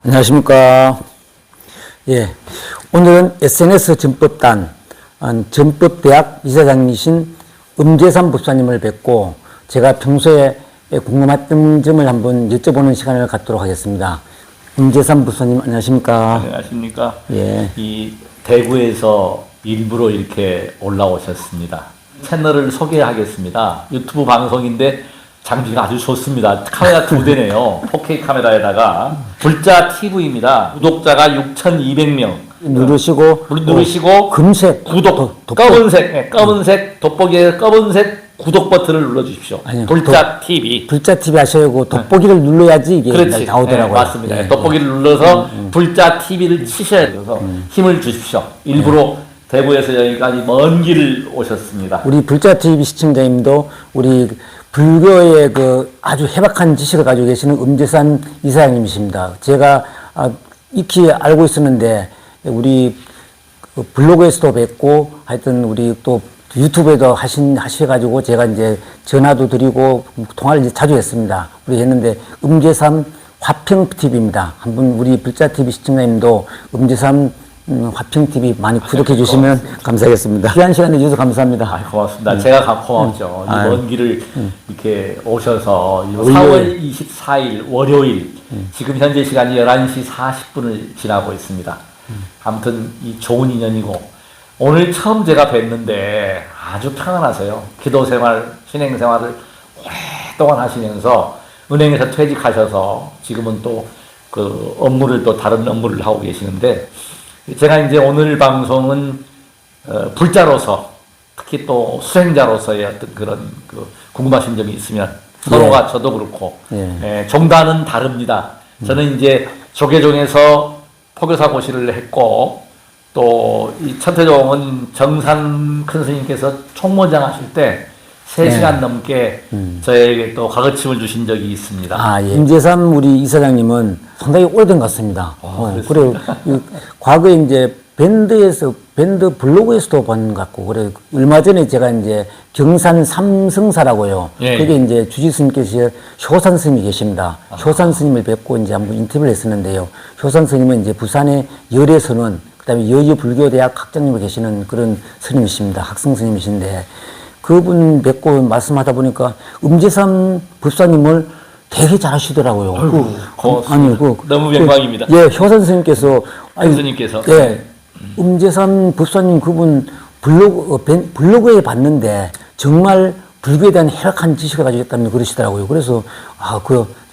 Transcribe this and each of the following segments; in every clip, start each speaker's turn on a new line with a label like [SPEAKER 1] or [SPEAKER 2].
[SPEAKER 1] 안녕하십니까. 예. 오늘은 SNS 전법단, 전법대학 이사장이신 음재삼 법사님을 뵙고 제가 평소에 궁금했던 점을 한번 여쭤보는 시간을 갖도록 하겠습니다. 음재삼 법사님, 안녕하십니까.
[SPEAKER 2] 안녕하십니까.
[SPEAKER 1] 예.
[SPEAKER 2] 이 대구에서 일부러 이렇게 올라오셨습니다. 채널을 소개하겠습니다. 유튜브 방송인데 장비가 아주 좋습니다. 카메라 2대네요. 4K 카메라에다가 불자 TV입니다. 구독자가 6,200명.
[SPEAKER 1] 누르시고 금색
[SPEAKER 2] 검은색 돋보기에 검은색 구독 버튼을 눌러주십시오.
[SPEAKER 1] 아니요,
[SPEAKER 2] 불자 TV.
[SPEAKER 1] 불자 TV 하셔야고 돋보기를 눌러야지 이게
[SPEAKER 2] 그렇지.
[SPEAKER 1] 나오더라고요.
[SPEAKER 2] 네, 맞습니다.
[SPEAKER 1] 예.
[SPEAKER 2] 돋보기를 눌러서 불자 TV를 치셔야 돼서 힘을 주십시오. 일부러 대구에서 여기까지 먼 길을 오셨습니다.
[SPEAKER 1] 우리 불자 TV 시청자님도 우리 불교의 그 아주 해박한 지식을 가지고 계시는 음재삼 이사장님이십니다. 제가 익히 알고 있었는데 우리 그 블로그에서도 뵙고 하여튼 우리 또 유튜브에도 하셔가지고 제가 이제 전화도 드리고 통화를 이제 자주 했습니다. 우리 했는데 음재삼 화평TV입니다. 한번 우리 불자TV 시청자님도 음재삼 화평TV 많이 구독해 주시면 감사하겠습니다. 귀한 시간 내주셔서 감사합니다.
[SPEAKER 2] 고맙습니다. 제가 고맙죠. 먼 길을 이렇게 오셔서 4월 24일 월요일 지금 현재 시간이 11시 40분을 지나고 있습니다. 아무튼 이 좋은 인연이고 오늘 처음 제가 뵀는데 아주 평안하세요. 기도 생활, 신행 생활을 오랫동안 하시면서 은행에서 퇴직하셔서 지금은 또 그 업무를 또 다른 업무를 하고 계시는데 제가 이제 오늘 방송은 불자로서 특히 또 수행자로서의 어떤 그런 그 궁금하신 점이 있으면 서로가 저도 그렇고 종단은 다릅니다. 저는 이제 조계종에서 포교사 고시를 했고 또 이 천태종은 정산 큰 스님께서 총무장 하실 때 3시간 넘게 저에게 또 가르침을 주신 적이 있습니다.
[SPEAKER 1] 임재삼 우리 이사장님은 상당히 오래된 것 같습니다. 그래 과거에 이제 밴드 블로그에서도 본 것 같고, 그래 얼마 전에 제가 이제 경산 삼성사라고요. 그게 이제 주지 스님께서 효산 스님이 계십니다. 효산 스님을 뵙고 이제 한번 인터뷰를 했었는데요. 효산 스님은 이제 부산의 열애선원, 그다음에 여의불교대학 학장님을 계시는 그런 스님이십니다. 학생 스님이신데. 그분 뵙고 말씀하다 보니까 음재삼 법사님을 되게 잘하시더라고요.
[SPEAKER 2] 고맙습니다. 너무 영광입니다.
[SPEAKER 1] 효 선생님께서
[SPEAKER 2] 선생님께서
[SPEAKER 1] 음재삼 법사님 그분 블로그에 봤는데 정말 불교에 대한 해박한 지식을 가지고 있다면 그러시더라고요. 그래서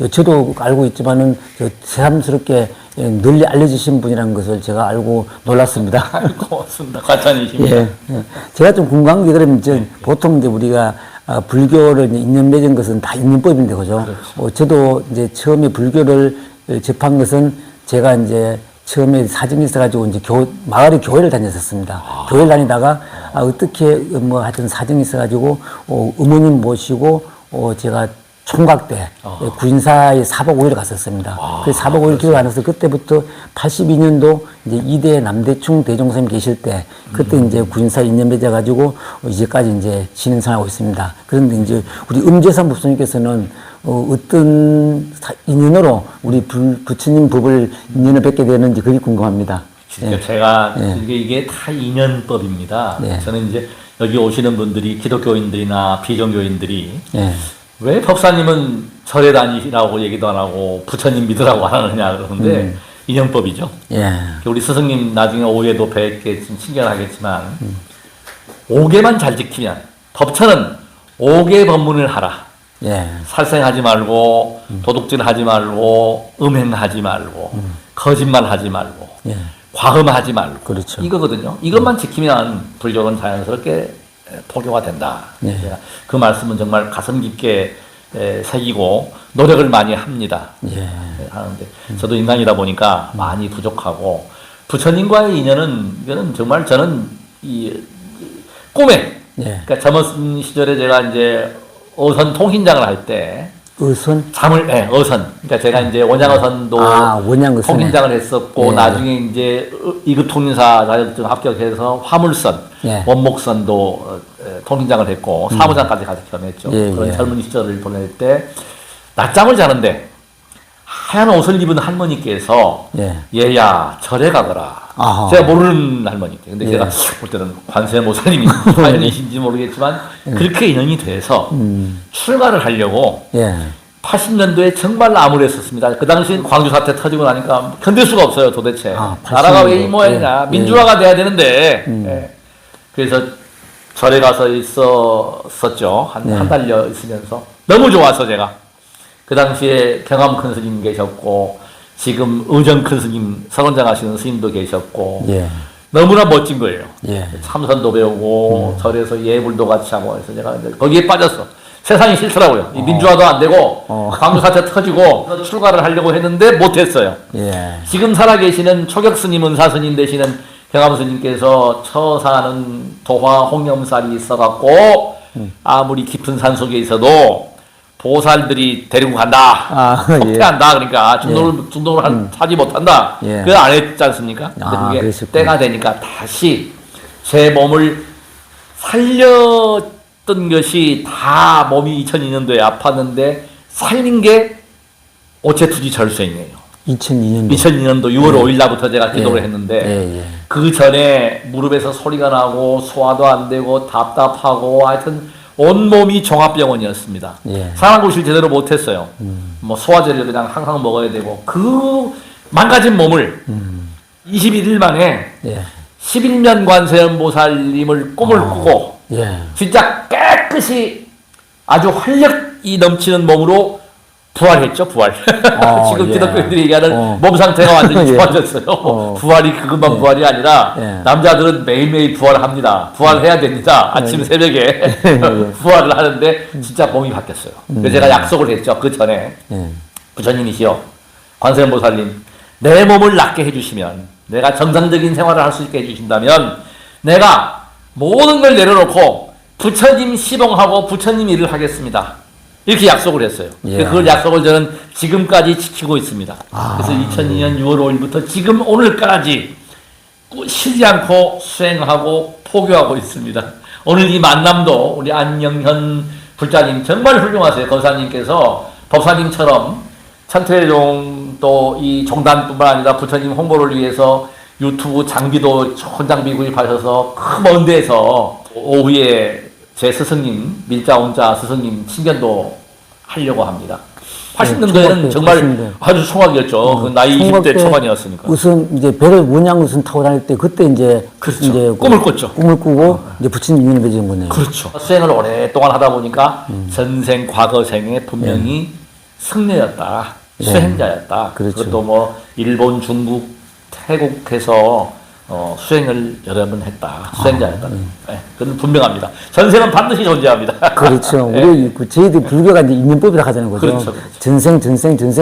[SPEAKER 1] 저도 알고 있지만은 새삼스럽게 널리 알려주신 분이라는 것을 제가 알고 놀랐습니다.
[SPEAKER 2] 고맙습니다. 과찬이십니다.
[SPEAKER 1] 제가 좀 궁금한 게 그러면 보통 이제 우리가 불교를 인연 맺은 것은 다 인연법인데 그죠? 저도 이제 처음에 불교를 접한 것은 제가 이제 처음에 사정이 있어가지고 이제 마을에 교회를 다녔었습니다. 교회를 다니다가 어떻게 하여튼 사정이 있어가지고 어머님 모시고 제가 총각 때 구인사에 4박 5일 갔었습니다. 그래서 4박 5일 기도 안 해서 그때부터 82년도 이제 이대 남대충 대종선생님 계실 때 그때 이제 구인사 인연 맺어가지고 이제까지 이제 진행하고 있습니다. 그런데 이제 우리 음재삼 법사님께서는 어떤 인연으로 우리 부처님 법을 인연을 뵙게 되는지 그게 궁금합니다.
[SPEAKER 2] 제가 이게 다 인연법입니다. 저는 이제 여기 오시는 분들이 기독교인들이나 비종교인들이 왜 법사님은 절에 다니라고 얘기도 안 하고 부처님 믿으라고 안 하느냐 그러는데 인연법이죠. 우리 스승님 나중에 오해도 뵙게 좀 친견하겠지만 5개만 잘 지키면 법처는 5개 법문을 하라. 살생하지 말고 도둑질하지 말고 음행하지 말고 거짓말하지 말고 과음하지 말고
[SPEAKER 1] 그렇죠.
[SPEAKER 2] 이거거든요. 이것만 지키면 불교는 자연스럽게 포교가 된다. 그 말씀은 정말 가슴 깊게 새기고 노력을 많이 합니다. 하는데 저도 인간이다 보니까 많이 부족하고 부처님과의 인연은 이거는 정말 저는 이 꿈에 그러니까 젊은 시절에 제가 이제 어선 통신장을 할 때
[SPEAKER 1] 어선?
[SPEAKER 2] 어선. 그러니까 제가 이제 원양어선도 통신장을 했었고 나중에 이제 2급 통신사 자격증 합격해서 화물선, 원목선도 통신장을 했고 사무장까지 가서 겸했죠. 그런 젊은 시절을 보낼 때 낮잠을 자는데 하얀 옷을 입은 할머니께서
[SPEAKER 1] 예.
[SPEAKER 2] 얘야 절에 가거라.
[SPEAKER 1] 아하.
[SPEAKER 2] 제가 모르는 할머니께. 근데
[SPEAKER 1] 예.
[SPEAKER 2] 제가 볼 때는 관세 모사님이 하얀이신지 모르겠지만 그렇게 인연이 돼서 출가를 하려고
[SPEAKER 1] 예.
[SPEAKER 2] 80년도에 정말 암울했었습니다. 그 당시 광주 사태 터지고 나니까 견딜 수가 없어요, 도대체.
[SPEAKER 1] 아,
[SPEAKER 2] 나라가 왜 이
[SPEAKER 1] 80년도.
[SPEAKER 2] 모양이냐.
[SPEAKER 1] 예.
[SPEAKER 2] 민주화가 돼야 되는데. 예. 그래서 절에 가서 있었죠. 한 달여 있으면서. 너무 좋아서 제가. 그 당시에 경암 큰 스님 계셨고, 지금 의정 큰 스님, 설원장 하시는 스님도 계셨고,
[SPEAKER 1] 예.
[SPEAKER 2] 너무나 멋진 거예요.
[SPEAKER 1] 예.
[SPEAKER 2] 참선도 배우고, 절에서 예불도 같이 하고 해서 제가 이제 거기에 빠졌어. 세상이 싫더라고요. 이 민주화도 안 되고, 광주 사태 터지고, 출가를 하려고 했는데 못했어요.
[SPEAKER 1] 예.
[SPEAKER 2] 지금 살아계시는 초격 스님, 은사 스님 되시는 경암 스님께서 처사는 도화 홍염살이 있어갖고, 아무리 깊은 산 속에 있어도, 보살들이 데리고 간다.
[SPEAKER 1] 아,
[SPEAKER 2] 속퇴한다. 그러니까 중독을 하지 못한다.
[SPEAKER 1] 예.
[SPEAKER 2] 그걸 안 했지 않습니까? 근데
[SPEAKER 1] 아,
[SPEAKER 2] 그게
[SPEAKER 1] 그러셨구나.
[SPEAKER 2] 때가 되니까 다시 제 몸을 살렸던 것이 다 몸이 2002년도에 아팠는데 살린 게 오체투지 절수행이에요.
[SPEAKER 1] 2002년도.
[SPEAKER 2] 2002년도 6월 5일 날부터 제가 기도를
[SPEAKER 1] 예.
[SPEAKER 2] 했는데
[SPEAKER 1] 예, 예.
[SPEAKER 2] 그 전에 무릎에서 소리가 나고 소화도 안 되고 답답하고 하여튼 온몸이 종합병원이었습니다.
[SPEAKER 1] 예.
[SPEAKER 2] 상황고실 제대로 못했어요. 뭐 소화제를 그냥 항상 먹어야 되고 그 망가진 몸을 21일 만에
[SPEAKER 1] 예.
[SPEAKER 2] 11년 관세음보살님을 꿈을 꾸고
[SPEAKER 1] 예.
[SPEAKER 2] 진짜 깨끗이 아주 활력이 넘치는 몸으로 부활했죠, 부활. 지금
[SPEAKER 1] 예.
[SPEAKER 2] 기독교인들이 얘기하는 몸 상태가 완전히
[SPEAKER 1] 예.
[SPEAKER 2] 좋아졌어요. 부활이 그것만 부활이 아니라
[SPEAKER 1] 예.
[SPEAKER 2] 남자들은 매일매일 부활합니다. 부활해야 됩니다. 아침 새벽에 부활을 하는데 진짜 몸이 바뀌었어요. 그래서 제가 약속을 했죠, 그 전에.
[SPEAKER 1] 예.
[SPEAKER 2] 부처님이시여, 관세음보살님, 내 몸을 낫게 해주시면, 내가 정상적인 생활을 할 수 있게 해주신다면, 내가 모든 걸 내려놓고 부처님 시봉하고 부처님 일을 하겠습니다. 이렇게 약속을 했어요.
[SPEAKER 1] 예.
[SPEAKER 2] 그걸 약속을 저는 지금까지 지키고 있습니다. 그래서 2002년 6월 5일부터 지금 오늘까지 쉬지 않고 수행하고 포교하고 있습니다. 오늘 이 만남도 우리 안영현 불자님 정말 훌륭하세요. 거사님께서 법사님처럼 천태종 또 이 종단뿐만 아니라 부처님 홍보를 위해서 유튜브 장비도 좋은 장비 구입하셔서 큰 먼 데서 오후에 제 스승님 밀자온자 스승님 친견도 하려고 합니다. 80년도에는 정말 아주 총각이었죠. 그 나이 20대 초반이었으니까.
[SPEAKER 1] 우선 이제 배를 문양우선 타고 다닐 때 그때 이제
[SPEAKER 2] 그렇죠.
[SPEAKER 1] 이제
[SPEAKER 2] 꿈을 꿨죠.
[SPEAKER 1] 꿈을 꾸고 이제 부처님 인연을 맺은 거네요.
[SPEAKER 2] 그렇죠. 수행을 오랫동안 하다 보니까 전생 과거생에 분명히 승려였다. 수행자였다.
[SPEAKER 1] 그렇죠.
[SPEAKER 2] 그것도 뭐 일본, 중국, 태국에서 수행을 여러 번 했다. 수행자였다. 네, 그건 분명합니다. 전생은 반드시 존재합니다.
[SPEAKER 1] 그렇죠.
[SPEAKER 2] 네.
[SPEAKER 1] 우리 저희들 불교가 이제 인연법이라 하자는 거죠.
[SPEAKER 2] 그렇죠.
[SPEAKER 1] 전생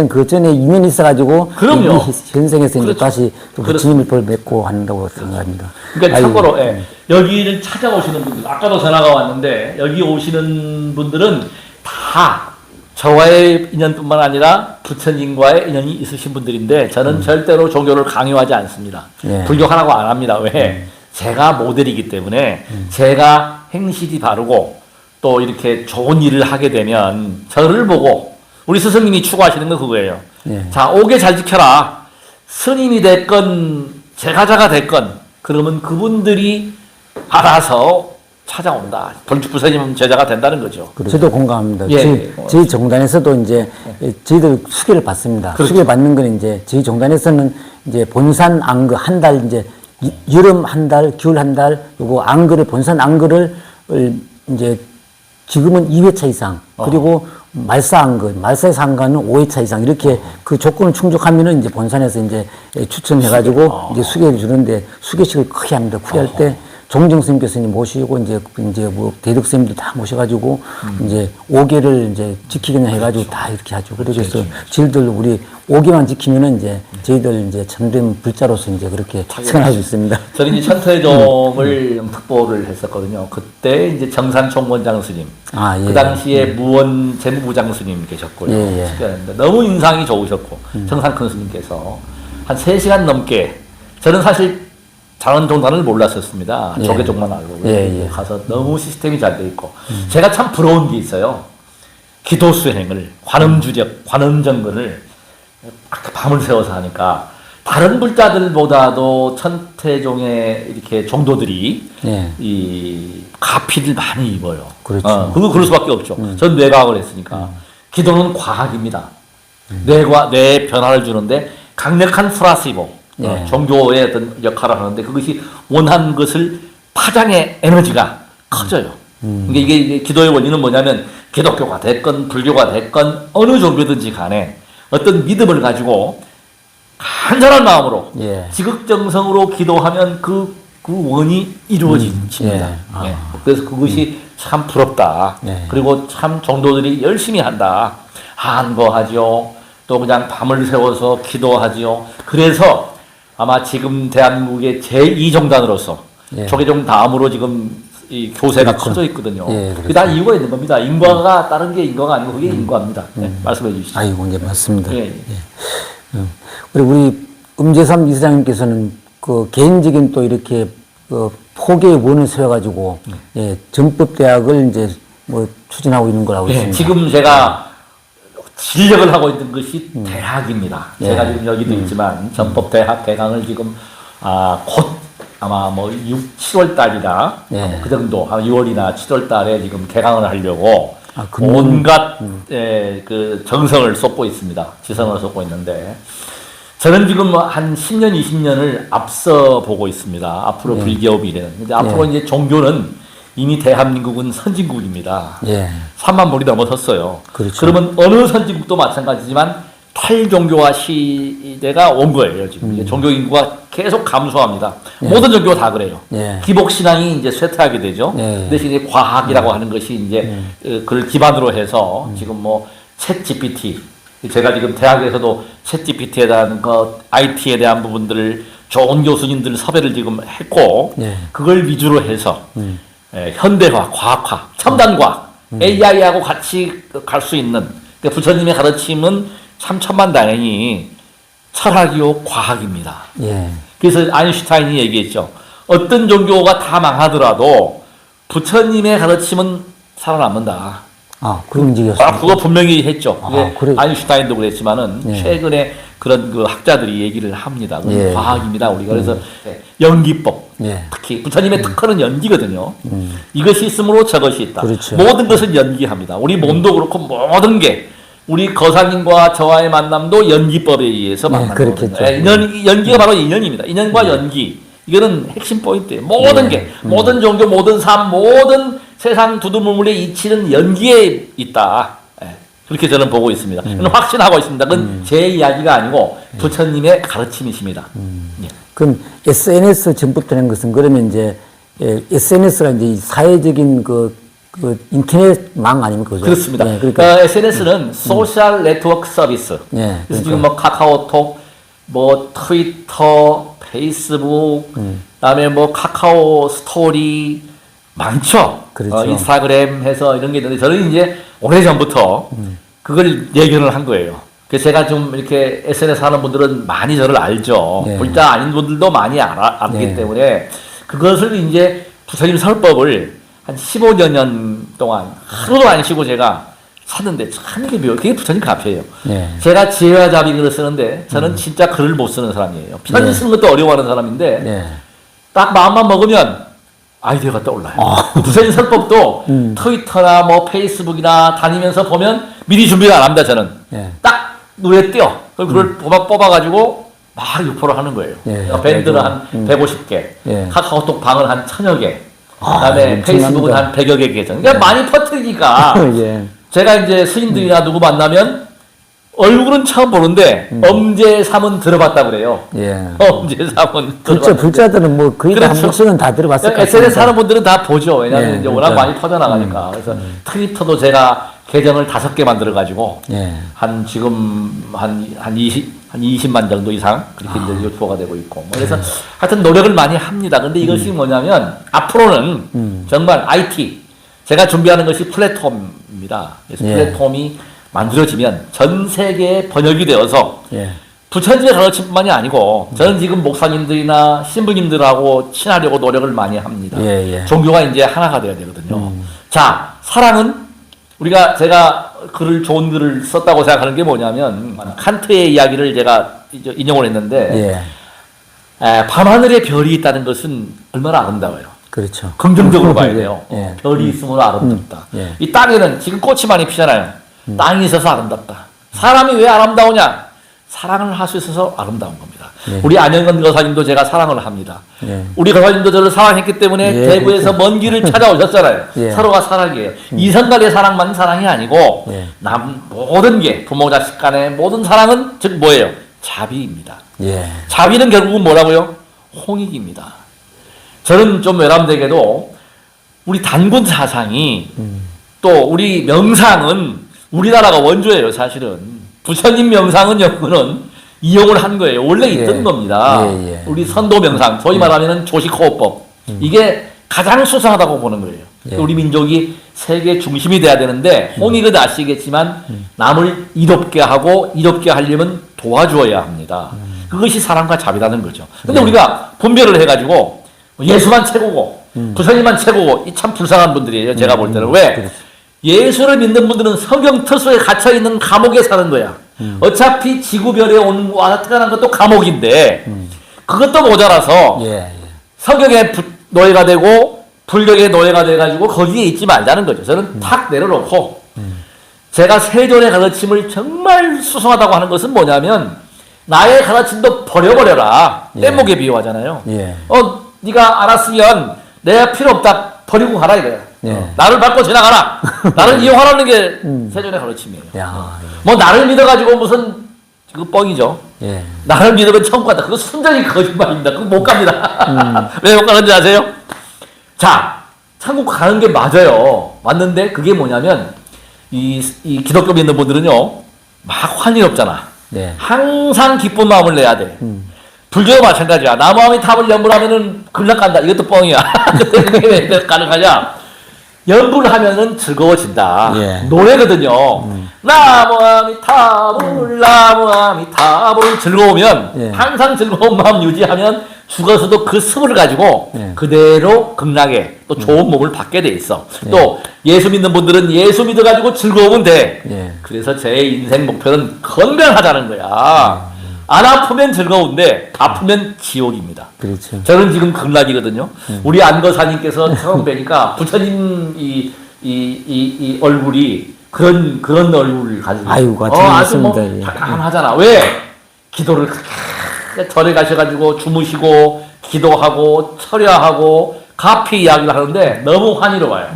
[SPEAKER 1] 그 전에 인연이 있어가지고
[SPEAKER 2] 그럼요.
[SPEAKER 1] 이 현생에서 이제
[SPEAKER 2] 그렇죠.
[SPEAKER 1] 다시 또 부처님을 볼 맺고 한다고 생각합니다.
[SPEAKER 2] 그러니까
[SPEAKER 1] 아이고,
[SPEAKER 2] 참고로 여기를 찾아오시는 분들, 아까도 전화가 왔는데 여기 오시는 분들은 다 저와의 인연뿐만 아니라 부처님과의 인연이 있으신 분들인데 저는 절대로 종교를 강요하지 않습니다.
[SPEAKER 1] 예.
[SPEAKER 2] 불교하라고 안 합니다. 왜? 제가 모델이기 때문에 제가 행실이 바르고 또 이렇게 좋은 일을 하게 되면 저를 보고 우리 스승님이 추구하시는 건 그거예요.
[SPEAKER 1] 예.
[SPEAKER 2] 자, 오게 잘 지켜라. 스님이 됐건 제가자가 됐건 그러면 그분들이 알아서 찾아온다. 부처님 제자가 된다는 거죠.
[SPEAKER 1] 저도 공감합니다.
[SPEAKER 2] 예.
[SPEAKER 1] 저희 정단에서도 이제 저희들 수계를 받습니다.
[SPEAKER 2] 그렇죠.
[SPEAKER 1] 수계 받는 건 이제 저희 정단에서는 이제 본산 안거 한 달 이제 여름 한 달, 겨울 한 달, 요거 안거를 본산 안거를 이제 지금은 2회차 이상 그리고 말사 안거, 말사에서 안거는 5회차 이상 이렇게 그 조건을 충족하면은 이제 본산에서 이제 추천해가지고 이제 수계를 주는데 수계식을 크게 합니다. 크게 할 때 종정스님 교수님 모시고 이제 뭐 대덕스님도 다 모셔가지고 이제 5개를 이제 지키겠냐 해가지고 다 이렇게 하죠. 그래서 저희들 우리 5개만 지키면은 이제 저희들 이제 참된 불자로서 이제 그렇게 생각할 수 있습니다.
[SPEAKER 2] 저는 이제 천태종을 특보를 했었거든요. 그때 이제 정산총무원장 스님,
[SPEAKER 1] 아, 예.
[SPEAKER 2] 그 당시에 무원 재무부장 스님 계셨고요.
[SPEAKER 1] 예, 예.
[SPEAKER 2] 특별했는데 너무 인상이 좋으셨고 정산 큰 스님께서 한 3시간 넘게 저는 사실 자원종단을 몰랐었습니다.
[SPEAKER 1] 예.
[SPEAKER 2] 조계종만 알고
[SPEAKER 1] 예, 예.
[SPEAKER 2] 가서 너무 시스템이 잘 돼 있고 제가 참 부러운 게 있어요. 기도 수행을 관음주력, 관음정근을 그렇게 밤을 새워서 하니까 다른 불자들보다도 천태종의 이렇게 종도들이
[SPEAKER 1] 예.
[SPEAKER 2] 이 가피를 많이 입어요.
[SPEAKER 1] 그렇죠.
[SPEAKER 2] 그럴 수밖에 없죠. 전 뇌과학을 했으니까. 기도는 과학입니다. 뇌에 변화를 주는데 강력한 플라시보,
[SPEAKER 1] 예.
[SPEAKER 2] 종교의 어떤 역할을 하는데 그것이 원한 것을 파장의 에너지가 커져요. 그러니까 이게 기도의 원리는 뭐냐면 기독교가 됐건 불교가 됐건 어느 종교든지 간에 어떤 믿음을 가지고 간절한 마음으로
[SPEAKER 1] 예.
[SPEAKER 2] 지극정성으로 기도하면 그 원이 이루어집니다.
[SPEAKER 1] 예.
[SPEAKER 2] 예. 그래서 그것이 참 부럽다.
[SPEAKER 1] 예.
[SPEAKER 2] 그리고 참 종도들이 열심히 한다. 한거하죠. 또 그냥 밤을 새워서 기도하지요. 그래서 아마 지금 대한민국의 제2종단으로서
[SPEAKER 1] 예.
[SPEAKER 2] 조계종 다음으로 지금 이 교세가
[SPEAKER 1] 그렇죠.
[SPEAKER 2] 커져 있거든요.
[SPEAKER 1] 예,
[SPEAKER 2] 그게
[SPEAKER 1] 그렇죠.
[SPEAKER 2] 다 이유가 있는 겁니다. 인과가 다른 게 인과가 아니고 그게 인과입니다. 네, 말씀해 주시죠.
[SPEAKER 1] 아이고, 이제 맞습니다.
[SPEAKER 2] 예, 예.
[SPEAKER 1] 그리고 우리 음재삼 이사장님께서는 그 개인적인 또 이렇게 그 포교의 원을 세워가지고 예, 전법대학을 이제 뭐 추진하고 있는 걸 알고
[SPEAKER 2] 예,
[SPEAKER 1] 있습니다.
[SPEAKER 2] 지금 제가 진력을 하고 있는 것이 대학입니다.
[SPEAKER 1] 예.
[SPEAKER 2] 제가 지금 여기도 있지만 전법대학 개강을 지금 곧 아마 뭐 7월 달이나
[SPEAKER 1] 예.
[SPEAKER 2] 그 정도 한 6월이나 7월 달에 지금 개강을 하려고
[SPEAKER 1] 금년-
[SPEAKER 2] 온갖 그 정성을 쏟고 있습니다. 지성을 쏟고 있는데 저는 지금 한 10년, 20년을 앞서 보고 있습니다. 앞으로 불교 미래는. 근데 앞으로 이제 종교는 이미 대한민국은 선진국입니다.
[SPEAKER 1] 예.
[SPEAKER 2] 3만 불이 넘어섰어요.
[SPEAKER 1] 그렇죠.
[SPEAKER 2] 그러면 어느 선진국도 마찬가지지만 탈종교화 시대가 온 거예요. 지금 이제 종교 인구가 계속 감소합니다. 모든 종교가 다 그래요.
[SPEAKER 1] 예.
[SPEAKER 2] 기복 신앙이 이제 쇠퇴하게 되죠.
[SPEAKER 1] 예.
[SPEAKER 2] 대신 이제 과학이라고 하는 것이 이제 그걸 기반으로 해서 지금 뭐 챗 GPT 제가 지금 대학에서도 챗 GPT에 대한 IT에 대한 부분들을 좋은 교수님들 섭외를 지금 했고
[SPEAKER 1] 예.
[SPEAKER 2] 그걸 위주로 해서 현대화, 과학화, 첨단 과학, AI하고 같이 갈 수 있는 그러니까 부처님의 가르침은 참 천만다행히 철학이요 과학입니다.
[SPEAKER 1] 예.
[SPEAKER 2] 그래서 아인슈타인이 얘기했죠. 어떤 종교가 다 망하더라도 부처님의 가르침은 살아남는다.
[SPEAKER 1] 아, 그런 얘기였습니다.
[SPEAKER 2] 그거 분명히 했죠. 그게
[SPEAKER 1] 그래.
[SPEAKER 2] 아인슈타인도 그랬지만은
[SPEAKER 1] 예.
[SPEAKER 2] 최근에 그런 그 학자들이 얘기를 합니다. 그건
[SPEAKER 1] 예.
[SPEAKER 2] 과학입니다. 우리가 그래서 연기법
[SPEAKER 1] 예.
[SPEAKER 2] 특히 부처님의 특허는 연기거든요. 이것이 있으므로 저것이 있다.
[SPEAKER 1] 그렇죠.
[SPEAKER 2] 모든 것을 연기합니다. 우리 몸도 그렇고 모든 게 우리 거사님과 저와의 만남도 연기법에 의해서 만나는
[SPEAKER 1] 그렇겠죠.
[SPEAKER 2] 거거든요. 연기가 바로 인연입니다. 인연과 연기. 이거는 핵심 포인트예요. 모든 게 모든 종교, 모든 삶, 모든 세상 두두물물의 이치는 연기에 있다. 예, 그렇게 저는 보고 있습니다. 저는 확신하고 있습니다. 그건 제 이야기가 아니고 부처님의 가르침이십니다. 예.
[SPEAKER 1] 그럼 SNS 전법되는 것은 그러면 이제 SNS가 이제 사회적인 그 인터넷망 아닙니까? 그죠?
[SPEAKER 2] 그렇습니다.
[SPEAKER 1] 예, 그러니까
[SPEAKER 2] SNS는 소셜 네트워크 서비스.
[SPEAKER 1] 예,
[SPEAKER 2] 그래서 지금 뭐 카카오톡, 뭐 트위터, 페이스북, 그다음에 뭐 카카오 스토리 많죠.
[SPEAKER 1] 그렇죠.
[SPEAKER 2] 인스타그램 해서 이런 게 있는데 저는 이제 오래전부터 그걸 예견을 한 거예요. 그래서 제가 좀 이렇게 SNS 하는 분들은 많이 저를 알죠.
[SPEAKER 1] 네.
[SPEAKER 2] 불자 아닌 분들도 많이 알기
[SPEAKER 1] 네.
[SPEAKER 2] 때문에 그것을 이제 부처님 설법을 한 15년 동안 하루도 안 쉬고 제가 샀는데 참 이게 그게 부처님 가피예요.
[SPEAKER 1] 네.
[SPEAKER 2] 제가 지혜와 자비글을 쓰는데 저는 진짜 글을 못 쓰는 사람이에요. 편지
[SPEAKER 1] 네.
[SPEAKER 2] 쓰는 것도 어려워하는 사람인데
[SPEAKER 1] 네.
[SPEAKER 2] 딱 마음만 먹으면 아이디어가 떠올라요. 부처님 설법도 트위터나 뭐 페이스북이나 다니면서 보면 미리 준비를 안 합니다. 저는
[SPEAKER 1] 네.
[SPEAKER 2] 딱 눈에 띄어. 그걸 뽑아가지고 막 유포를 하는 거예요.
[SPEAKER 1] 예.
[SPEAKER 2] 밴드는 한 150개,
[SPEAKER 1] 예.
[SPEAKER 2] 카카오톡 방은 한 1000여 개, 그다음에
[SPEAKER 1] 엄청납니다.
[SPEAKER 2] 페이스북은 한 100여 개 계정. 그러니까 많이 퍼뜨리니까
[SPEAKER 1] 예.
[SPEAKER 2] 제가 이제 스님들이나 누구 만나면 얼굴은 처음 보는데 엄제삼은 들어봤다 그래요.
[SPEAKER 1] 예.
[SPEAKER 2] 엄제삼은 들어봤다.
[SPEAKER 1] 불자들은 뭐 거의 다 한
[SPEAKER 2] 그렇죠.
[SPEAKER 1] 번씩은 다 들어봤을 것 같습니다.
[SPEAKER 2] SNS 하는 분들은 다 보죠. 왜냐하면
[SPEAKER 1] 예,
[SPEAKER 2] 이제 워낙
[SPEAKER 1] 그러니까.
[SPEAKER 2] 많이 퍼져나가니까. 그래서 트위터도 제가 계정을 5개 만들어가지고
[SPEAKER 1] 예.
[SPEAKER 2] 한 지금 한 20만 정도 이상 그렇게 이제 유포가 되고 있고. 뭐 그래서 하여튼 노력을 많이 합니다. 근데 이것이 뭐냐면 앞으로는 정말 IT 제가 준비하는 것이 플랫폼입니다. 그래서
[SPEAKER 1] 예.
[SPEAKER 2] 플랫폼이 만들어지면 전 세계에 번역이 되어서
[SPEAKER 1] 예.
[SPEAKER 2] 부처님의 가르침뿐만이 아니고 저는 지금 목사님들이나 신부님들하고 친하려고 노력을 많이 합니다.
[SPEAKER 1] 예, 예.
[SPEAKER 2] 종교가 이제 하나가 되어야 되거든요. 자, 사랑은 제가 좋은 글을 썼다고 생각하는 게 뭐냐면, 칸트의 이야기를 제가 인용을 했는데, 밤하늘에 별이 있다는 것은 얼마나 아름다워요.
[SPEAKER 1] 그렇죠.
[SPEAKER 2] 긍정적으로 봐야 돼요.
[SPEAKER 1] 예.
[SPEAKER 2] 별이 있으므로 아름답다.
[SPEAKER 1] 예.
[SPEAKER 2] 이 땅에는 지금 꽃이 많이 피잖아요. 땅이 있어서 아름답다. 사람이 왜 아름다우냐? 사랑을 할 수 있어서 아름다운 겁니다.
[SPEAKER 1] 예.
[SPEAKER 2] 우리 안영건 거사님도 제가 사랑을 합니다.
[SPEAKER 1] 예.
[SPEAKER 2] 우리 거사님도 저를 사랑했기 때문에
[SPEAKER 1] 예,
[SPEAKER 2] 대구에서 먼 길을 찾아오셨잖아요.
[SPEAKER 1] 예.
[SPEAKER 2] 서로가 사랑이에요. 이성 간의 사랑만 사랑이 아니고
[SPEAKER 1] 예.
[SPEAKER 2] 모든 게 부모 자식 간의 모든 사랑은 즉 뭐예요? 자비입니다.
[SPEAKER 1] 예.
[SPEAKER 2] 자비는 결국은 뭐라고요? 홍익입니다. 저는 좀 외람되게도 우리 단군 사상이 또 우리 명상은 우리나라가 원조예요, 사실은. 부처님 명상은 연구는 이용을 한 거예요. 원래 있던
[SPEAKER 1] 예.
[SPEAKER 2] 겁니다.
[SPEAKER 1] 예, 예.
[SPEAKER 2] 우리 선도 명상, 소위 말하면 조식호흡법. 이게 가장 수상하다고 보는 거예요.
[SPEAKER 1] 예.
[SPEAKER 2] 우리 민족이 세계 중심이 돼야 되는데 홍익은 아시겠지만 남을 이롭게 하고 이롭게 하려면 도와주어야 합니다. 그것이 사랑과 자비라는 거죠. 근데 우리가 분별을 해가지고 예수만 최고고 부처님만 최고고 이 참 불쌍한 분들이에요. 제가 볼 때는. 왜?
[SPEAKER 1] 그렇죠.
[SPEAKER 2] 예수를 믿는 분들은 성경 터소에 갇혀있는 감옥에 사는 거야. 어차피 지구별에 와서 태어난 것도 감옥인데 그것도 모자라서
[SPEAKER 1] 예.
[SPEAKER 2] 성경의 노예가 되고 불경의 노예가 돼가지고 거기에 있지 말자는 거죠. 저는 탁 내려놓고 제가 세존의 가르침을 정말 수성하다고 하는 것은 뭐냐면 나의 가르침도 버려버려라.
[SPEAKER 1] 예.
[SPEAKER 2] 뗏목에 비유하잖아요.
[SPEAKER 1] 예.
[SPEAKER 2] 네가 알았으면 내가 필요 없다. 버리고 가라 이거야.
[SPEAKER 1] 예.
[SPEAKER 2] 나를 밟고 지나가라. 나를 이용하라는 게 세존의 가르침이에요.
[SPEAKER 1] 야.
[SPEAKER 2] 뭐 나를 믿어가지고 무슨 그 뻥이죠.
[SPEAKER 1] 예.
[SPEAKER 2] 나를 믿으면 천국 간다. 그거 순전히 거짓말입니다. 그거 못 갑니다. 왜 못 가는지 아세요? 자, 천국 가는 게 맞아요. 맞는데 그게 뭐냐면 이 기독교 믿는 분들은요 막 환희롭잖아.
[SPEAKER 1] 네.
[SPEAKER 2] 항상 기쁜 마음을 내야 돼. 불교도 마찬가지야. 나무아미탑을 연불하면은 글락간다. 이것도 뻥이야. 근데 그게 왜 가능하냐? 연불하면은 즐거워진다.
[SPEAKER 1] 예.
[SPEAKER 2] 노래거든요. 나무아미탑을 나무아미탑을 즐거우면
[SPEAKER 1] 예.
[SPEAKER 2] 항상 즐거운 마음 유지하면 죽어서도 그 습을 가지고
[SPEAKER 1] 예.
[SPEAKER 2] 그대로 극락에 또 좋은 몸을 받게 돼 있어. 또 예수 믿는 분들은 예수 믿어가지고 즐거우면 돼.
[SPEAKER 1] 예.
[SPEAKER 2] 그래서 제 인생 목표는 건강하자는 거야. 안 아프면 즐거운데 아프면 지옥입니다.
[SPEAKER 1] 그렇죠.
[SPEAKER 2] 저는 지금 극락이거든요. 우리 안거사님께서 처음 뵈니까 부처님 이 얼굴이 그런 얼굴을 가지고
[SPEAKER 1] 아이고,
[SPEAKER 2] 아주 뭐
[SPEAKER 1] 맞습니다. 예.
[SPEAKER 2] 편안하잖아. 왜? 기도를 절에 가셔가지고 주무시고 기도하고 철야하고 가피 이야기를 하는데 너무 환희로워요.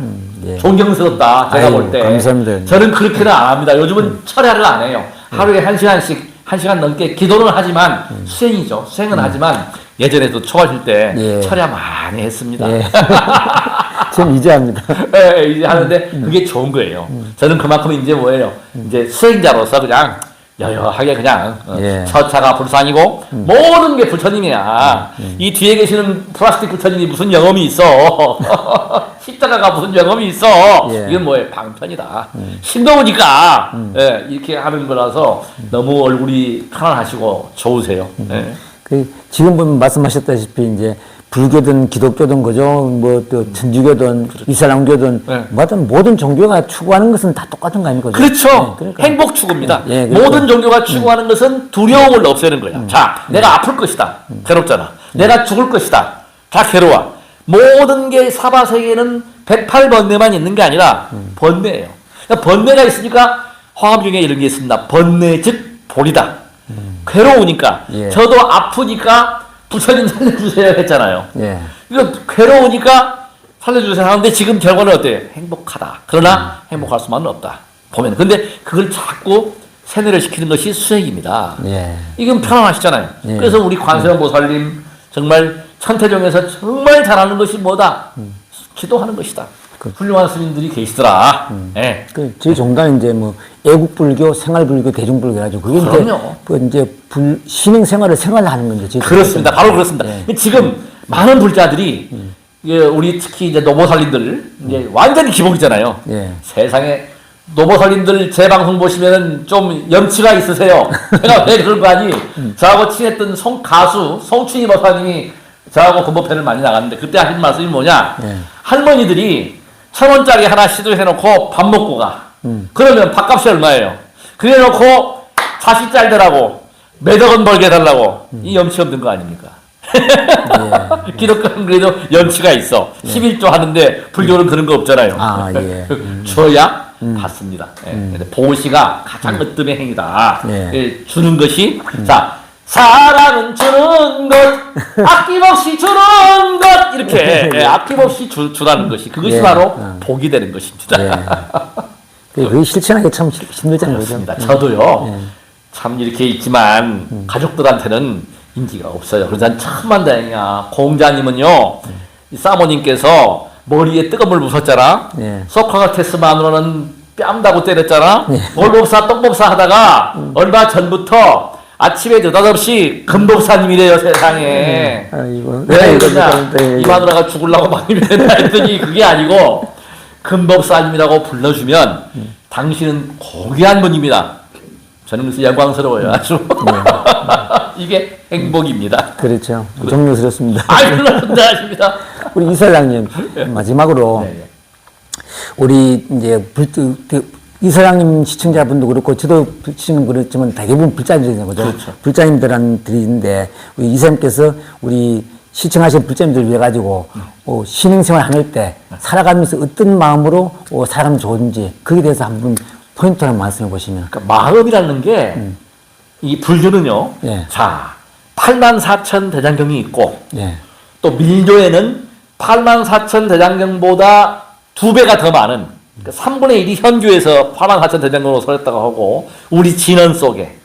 [SPEAKER 1] 예.
[SPEAKER 2] 존경스럽다. 제가
[SPEAKER 1] 아이고,
[SPEAKER 2] 볼 때.
[SPEAKER 1] 감사합니다.
[SPEAKER 2] 저는 그렇게는 안 합니다. 요즘은 철야를 안 해요. 하루에 1시간 넘게 기도는 하지만 수행이죠. 수행은 하지만 예전에도 초하실 때
[SPEAKER 1] 예.
[SPEAKER 2] 철야 많이 했습니다.
[SPEAKER 1] 예. 전 이제 합니다.
[SPEAKER 2] 예, 이제 하는데 그게 좋은 거예요. 저는 그만큼 이제 뭐예요? 이제 수행자로서 그냥 여여하게 그냥
[SPEAKER 1] 예.
[SPEAKER 2] 처차가 불상이고 모든 게 부처님이야. 이 뒤에 계시는 플라스틱 부처님이 무슨 영험이 있어? 십자가가 무슨 영험이 있어?
[SPEAKER 1] 예.
[SPEAKER 2] 이건 뭐예요? 방편이다. 싱거우니까 예, 이렇게 하는 거라서 너무 얼굴이 편안하시고 좋으세요. 예.
[SPEAKER 1] 지금 보면 말씀하셨다시피 이제 불교든 기독교든 그죠 뭐 또 천주교든 이슬람교든
[SPEAKER 2] 네.
[SPEAKER 1] 모든 종교가 추구하는 것은 다 똑같은 거 아닙니까?
[SPEAKER 2] 그렇죠.
[SPEAKER 1] 네, 그러니까.
[SPEAKER 2] 행복 추구입니다.
[SPEAKER 1] 예, 그러니까.
[SPEAKER 2] 모든 종교가 추구하는 것은 두려움을 없애는 거야. 자, 내가 아플 것이다. 괴롭잖아. 내가 죽을 것이다. 다 괴로워. 모든 게 사바세계에는 108번뇌만 있는 게 아니라 번뇌예요. 그러니까 번뇌가 있으니까 화합 중에 이런 게 있습니다. 번뇌 즉 볼이다. 괴로우니까.
[SPEAKER 1] 예.
[SPEAKER 2] 저도 아프니까 부처님 살려주세요 했잖아요.
[SPEAKER 1] 예.
[SPEAKER 2] 이거 괴로우니까 살려주세요 하는데 지금 결과는 어때요? 행복하다. 그러나 행복할 수만은 없다. 보면. 근데 그걸 자꾸 세뇌를 시키는 것이 수행입니다.
[SPEAKER 1] 예.
[SPEAKER 2] 이건 편안하시잖아요.
[SPEAKER 1] 예.
[SPEAKER 2] 그래서 우리 관세음 보살님 정말 천태종에서 정말 잘하는 것이 뭐다? 기도하는 것이다. 훌륭한 스님들이 계시더라. 예.
[SPEAKER 1] 저희 종단은 이제 뭐 애국불교, 생활불교, 대중불교 해가지고 그게
[SPEAKER 2] 그럼요.
[SPEAKER 1] 이제 신행 생활을 생활하는 건데. 저희
[SPEAKER 2] 그렇습니다. 바로 그렇습니다.
[SPEAKER 1] 예.
[SPEAKER 2] 지금 많은 불자들이 우리 특히 이제 노보살님들 이제 완전히 기복이잖아요.
[SPEAKER 1] 예.
[SPEAKER 2] 세상에 노보살님들 제 방송 보시면은 좀 염치가 있으세요. 제가 왜 그런 거 아니? 저하고 친했던 가수 송춘희 보사님이 저하고 건보편을 많이 나갔는데 그때 하신 말씀이 뭐냐?
[SPEAKER 1] 예.
[SPEAKER 2] 할머니들이 1,000원짜리 하나 시도해놓고 밥 먹고 가. 그러면 밥값이 얼마예요? 그래 놓고 자식 잘 되라고 몇억 원 벌게 해달라고 이 염치 없는 거 아닙니까? 기독교는 그래도 염치가 있어. 11조 하는데 불교는 그런 거 없잖아요.
[SPEAKER 1] 아, 예.
[SPEAKER 2] 줘야 받습니다. 근데 보시가 가장 으뜸의 행위다.
[SPEAKER 1] 예.
[SPEAKER 2] 주는 것이 자 사랑은 주는 것, 아낌없이 주는 것 이렇게 아낌없이 주라는 것이 그것이
[SPEAKER 1] 예.
[SPEAKER 2] 바로 복이 되는 것입니다.
[SPEAKER 1] 예. 그게 실천하기 참 힘들잖아요. 그죠?
[SPEAKER 2] 그렇습니다. 저도요. 참 이렇게 있지만 가족들한테는 인기가 없어요. 그래서 난 천만 다행이야. 공자님은요, 이 사모님께서 머리에 뜨거운 물 부었잖아.
[SPEAKER 1] 예.
[SPEAKER 2] 소크라테스 마누라는 뺨다고 때렸잖아. 올법사 똥법사 하다가 얼마 전부터 아침에 느닷없이 금법사님이래요 세상에.
[SPEAKER 1] 아이고.
[SPEAKER 2] 왜 그러냐? 이 마누라가 죽으려고 막 이랬나 했더니 그게 아니고 금법사님이라고 불러주면 당신은 고귀한 분입니다. 저는 그래서 영광스러워요 아주. 이게 행복입니다.
[SPEAKER 1] 그렇죠. 정리스럽습니다.
[SPEAKER 2] 물론 하십니다.
[SPEAKER 1] 우리 이사장님 마지막으로
[SPEAKER 2] 네.
[SPEAKER 1] 우리 이제 이사장님 시청자분도 그렇고 저도 시청자분 그렇지만 대부분 불자님들이잖아요. 그죠?
[SPEAKER 2] 그렇죠.
[SPEAKER 1] 불자님들한테 우리 이사님께서 우리 시청하신 불자님들 위해 가지고 신앙생활 하실 때 살아가면서 어떤 마음으로 살아가면 좋은지 거기에 대해서 한번 포인트를 말씀해 보시면.
[SPEAKER 2] 그러니까 마음이라는 게 이 불교는요.
[SPEAKER 1] 예.
[SPEAKER 2] 자 84,000 대장경이 있고
[SPEAKER 1] 예.
[SPEAKER 2] 또 밀교에는 84,000 대장경보다 2배가 더 많은 그러니까 3분의 1이 현교에서 84,000 대장경으로 설했다고 하고 우리 진원 속에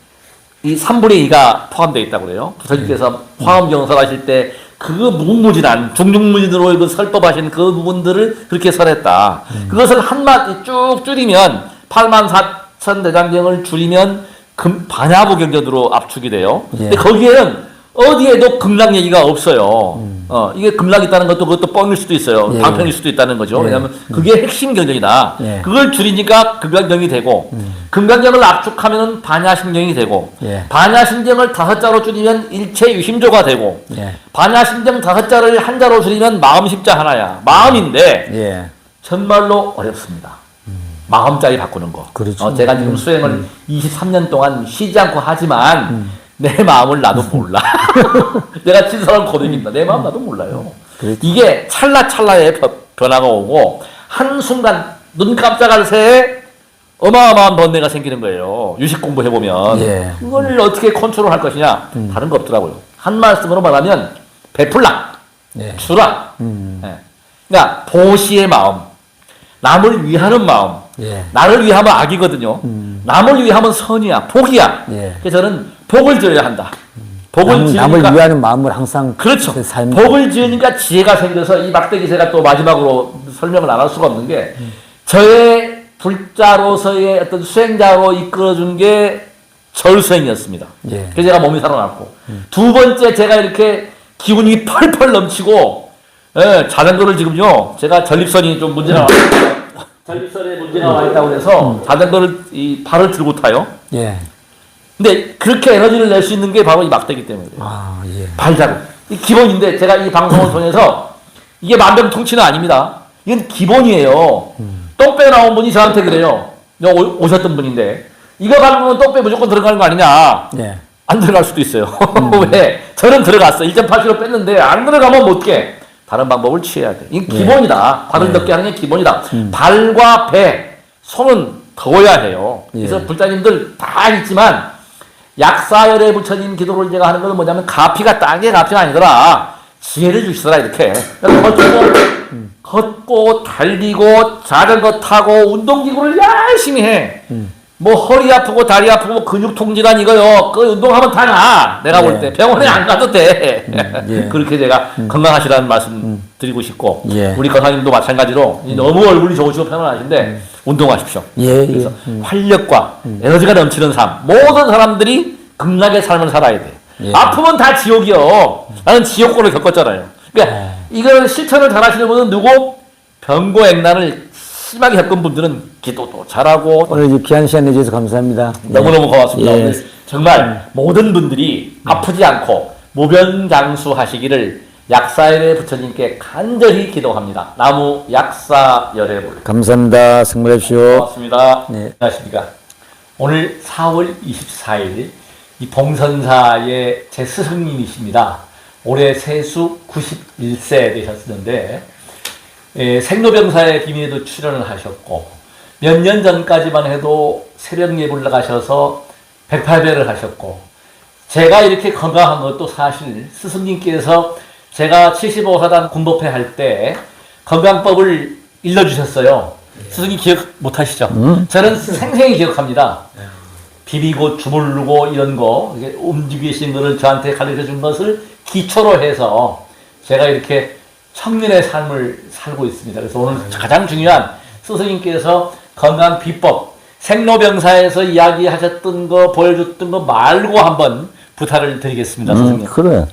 [SPEAKER 2] 이 3분의 2가 포함되어 있다고 그래요. 부처님께서 화엄경설 하실 때 그 무궁무진한 중중무진으로 그 설법하신 그 부분들을 그렇게 설했다. 그것을 한마디 쭉 줄이면 84,000 대장경을 줄이면 반야부 경전으로 압축이 돼요.
[SPEAKER 1] 예.
[SPEAKER 2] 근데 거기에는 어디에도 극락 얘기가 없어요. 이게 극락 있다는 것도 그것도 뻥일 수도 있어요.
[SPEAKER 1] 예.
[SPEAKER 2] 방편일 수도 있다는 거죠.
[SPEAKER 1] 예.
[SPEAKER 2] 왜냐하면 그게 핵심 경전이다.
[SPEAKER 1] 예.
[SPEAKER 2] 그걸 줄이니까 극락경이 되고 극락경을 압축하면은 반야심경이 되고
[SPEAKER 1] 예.
[SPEAKER 2] 반야심경을 5자로 줄이면 일체 유심조가 되고
[SPEAKER 1] 예.
[SPEAKER 2] 반야심경 5자를 한자로 줄이면 마음십자 하나야. 마음인데
[SPEAKER 1] 예.
[SPEAKER 2] 정말로 어렵습니다. 마음자리 바꾸는 거.
[SPEAKER 1] 그렇죠.
[SPEAKER 2] 제가 지금 수행을 23년 동안 쉬지 않고 하지만 내 마음을 나도 몰라. 내가 친사람 고백입니다. 내 마음 나도 몰라요.
[SPEAKER 1] 그렇죠.
[SPEAKER 2] 이게 찰나찰나의 변화가 오고 한순간 눈 깜짝할 새에 어마어마한 번뇌가 생기는 거예요. 유식 공부해보면.
[SPEAKER 1] 예.
[SPEAKER 2] 그걸 어떻게 컨트롤할 것이냐. 다른 거 없더라고요. 한 말씀으로 말하면 베풀라.
[SPEAKER 1] 예.
[SPEAKER 2] 주라. 예. 그러니까 보시의 마음. 남을 위하는 마음.
[SPEAKER 1] 예.
[SPEAKER 2] 나를 위하면 악이거든요. 남을 위하면 선이야. 복이야.
[SPEAKER 1] 예.
[SPEAKER 2] 그래서 저는 복을 지어야 한다. 복을 지으니까
[SPEAKER 1] 남을 위하는 마음을 항상
[SPEAKER 2] 그렇죠.
[SPEAKER 1] 그 삶.
[SPEAKER 2] 복을 지으니까 지혜가 생겨서 이 막대기 제가 또 마지막으로 설명을 안 할 수가 없는 게 저의 불자로서의 어떤 수행자로 이끌어준 게 절수행이었습니다.
[SPEAKER 1] 예.
[SPEAKER 2] 그래서 제가 몸이 살아났고 두 번째 제가 이렇게 기운이 펄펄 넘치고 자전거를 지금요 제가 전립선이 좀 문제가 전립선에 문제가 와 있다고 해서 자전거를 이 발을 들고 타요.
[SPEAKER 1] 예.
[SPEAKER 2] 근데 그렇게 에너지를 낼 수 있는 게 바로 이 막대기 때문에 그래요.
[SPEAKER 1] 아, 예.
[SPEAKER 2] 발자국. 이 기본인데 제가 이 방송을 통해서 이게 만병통치는 아닙니다. 이건 기본이에요. 똥배 나온 분이 저한테 그래요. 오셨던 분인데 이거 밟으면 똥배 무조건 들어가는 거 아니냐.
[SPEAKER 1] 예.
[SPEAKER 2] 안 들어갈 수도 있어요. 왜? 저는 들어갔어. 1.8kg 뺐는데 안 들어가면 못 깨. 다른 방법을 취해야 돼. 이게 기본이다. 발을 덮게 하는 게 기본이다. 발과 배, 손은 더워야 해요. 그래서 불자님들 다 있지만 약사열의 부처님 기도를 제가 하는 건 뭐냐면 가피가 땅의 가피가 아니더라. 지혜를 주시더라 이렇게. 걷고 달리고 자전거 타고 운동기구를 열심히 해. 뭐 허리 아프고 다리 아프고 뭐 근육통질환 이거요. 그 운동하면 다 나. 내가 볼 때 병원에 안 가도 돼.
[SPEAKER 1] 예.
[SPEAKER 2] 그렇게 제가 건강하시라는 말씀 드리고 싶고
[SPEAKER 1] 예.
[SPEAKER 2] 우리 권사님도 마찬가지로 너무 얼굴이 좋으시고 편안하신데 운동하십시오.
[SPEAKER 1] 예.
[SPEAKER 2] 그래서 활력과 에너지가 넘치는 삶. 모든 사람들이 극락의 삶을 살아야 돼.
[SPEAKER 1] 예.
[SPEAKER 2] 아프면 다 지옥이요. 나는 지옥고를 겪었잖아요. 그러니까 이걸 실천을 잘 하시는 분은 누구? 병고액난을 심하게 겪은 분들은 기도도 잘하고
[SPEAKER 1] 오늘 이제 귀한 시간 내주셔서 감사합니다.
[SPEAKER 2] 너무너무 고맙습니다.
[SPEAKER 1] 예.
[SPEAKER 2] 정말 모든 분들이 아프지 않고 무변장수 하시기를 약사열애 부처님께 간절히 기도합니다. 나무 약사열애불.
[SPEAKER 1] 감사합니다. 승부하십시오.
[SPEAKER 2] 고맙습니다.
[SPEAKER 1] 네.
[SPEAKER 2] 안녕하십니까. 오늘 4월 24일 이 봉선사의 제 스승님이십니다. 올해 세수 91세 되셨는데 생로병사의 비밀에도 출연을 하셨고 몇 년 전까지만 해도 새벽 예불 나가셔서 108배를 하셨고 제가 이렇게 건강한 것도 사실 스승님께서 제가 75사단 군법회 할 때 건강법을 일러주셨어요. 스승님 기억 못하시죠? 저는 생생히 기억합니다. 비비고 주물르고 이런 거 움직이신 거를 저한테 가르쳐 준 것을 기초로 해서 제가 이렇게 청년의 삶을 살고 있습니다. 그래서 오늘 가장 중요한 스승님께서 건강 비법 생로병사에서 이야기하셨던 거 보여줬던 거 말고 한번 부탁을 드리겠습니다. 스승님.
[SPEAKER 3] 그래.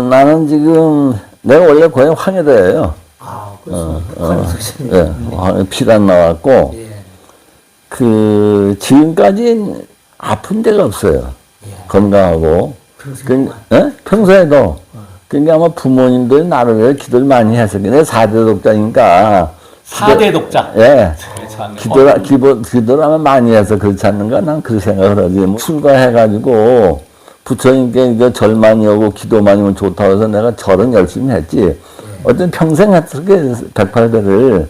[SPEAKER 3] 나는 지금, 내가 원래 고향 황해도예요.
[SPEAKER 1] 아, 그렇습니다.
[SPEAKER 3] 예, 피가 나왔고, 지금까지 아픈 데가 없어요. 건강하고. 평소에도. 그러니까 아마 부모님들 나름대로 기도를 많이 해서, 내가 4대 독자니까.
[SPEAKER 2] 4대 독자.
[SPEAKER 3] 예. 기도를 아마 많이 해서 그렇지 않는가? 난 그렇게 생각을 하지. 뭐 출가해가지고 부처님께 이제 절 많이 오고 기도 많이 오면 좋다고 해서 내가 절은 열심히 했지. 어떤 평생 했을 108배를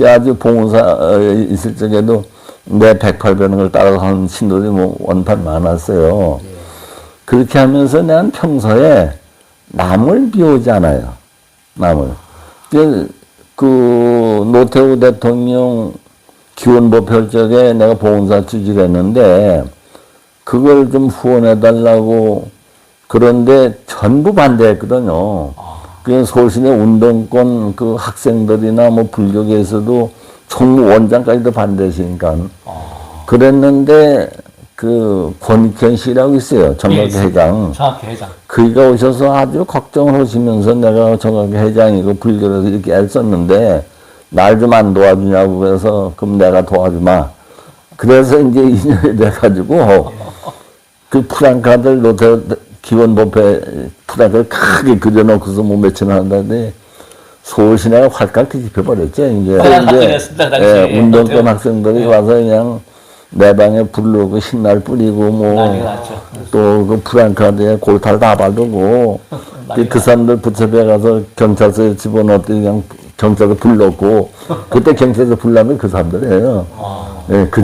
[SPEAKER 3] 아주 봉사 있을 적에도 내 108배는 걸 따라서 하는 신도들이 뭐 원판 많았어요. 그렇게 하면서 내가 평소에 남을 비우지 않아요. 남을. 노태우 대통령 기원법 펼적에 내가 봉사 주직했는데 그걸 좀 후원해달라고 그런데 전부 반대했거든요. 그래서 서울시내 운동권 그 학생들이나 뭐 불교계에서도 총무원장까지도 반대하시니까 그랬는데 권익현 씨라고 있어요. 정각회 회장.
[SPEAKER 2] 정확히 회장.
[SPEAKER 3] 그이가 오셔서 아주 걱정을 하시면서 내가 정각회 회장이고 불교에서 이렇게 애썼는데 날 좀 안 도와주냐고 그래서 그럼 내가 도와주마. 그래서 이제 인연이 돼가지고 그 프랑카드를 노태우 기원법회 프랑카드를 크게 그려놓고서 뭐 며칠 한다는데 서울 시내가 활짝 뒤집혀버렸죠. 이제 운동권 학생들이 와서 그냥 내 방에 부르고 신날 뿌리고 뭐 또 그 프랑카드에 골탈 다 바르고 그 사람들 붙잡혀 가서 경찰서에 집어넣었더니 그냥 경찰서 불렀고 그때 경찰서 불나면 그 사람들이에요. 네, 그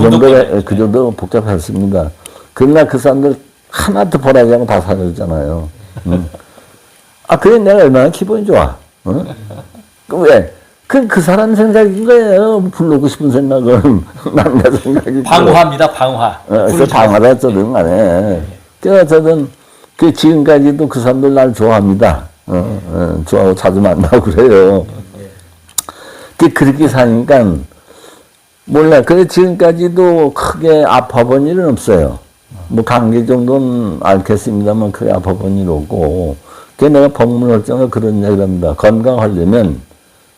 [SPEAKER 3] 정도 복잡했습니다. 그러나 그 사람들 하나도 보라지 않고 다 살려줬잖아요. 그래 내가 얼마나 기분이 좋아. 왜? 그 사람 생각인 거예요. 불러고 싶은 생각은. 난 내 생각이.
[SPEAKER 2] 방화입니다, 방화.
[SPEAKER 3] 그래서 방화다 했거든, 간에. 그래서 저는 지금까지도 그 사람들 날 좋아합니다. 좋아하고 자주 만나고 그래요. 그렇게 사니까, 몰라. 그래, 지금까지도 크게 아파본 일은 없어요. 뭐, 감기 정도는 앓겠습니다만 크게 아파본 일 없고. 그게 내가 법문을정을 그런 얘기를 합니다. 건강하려면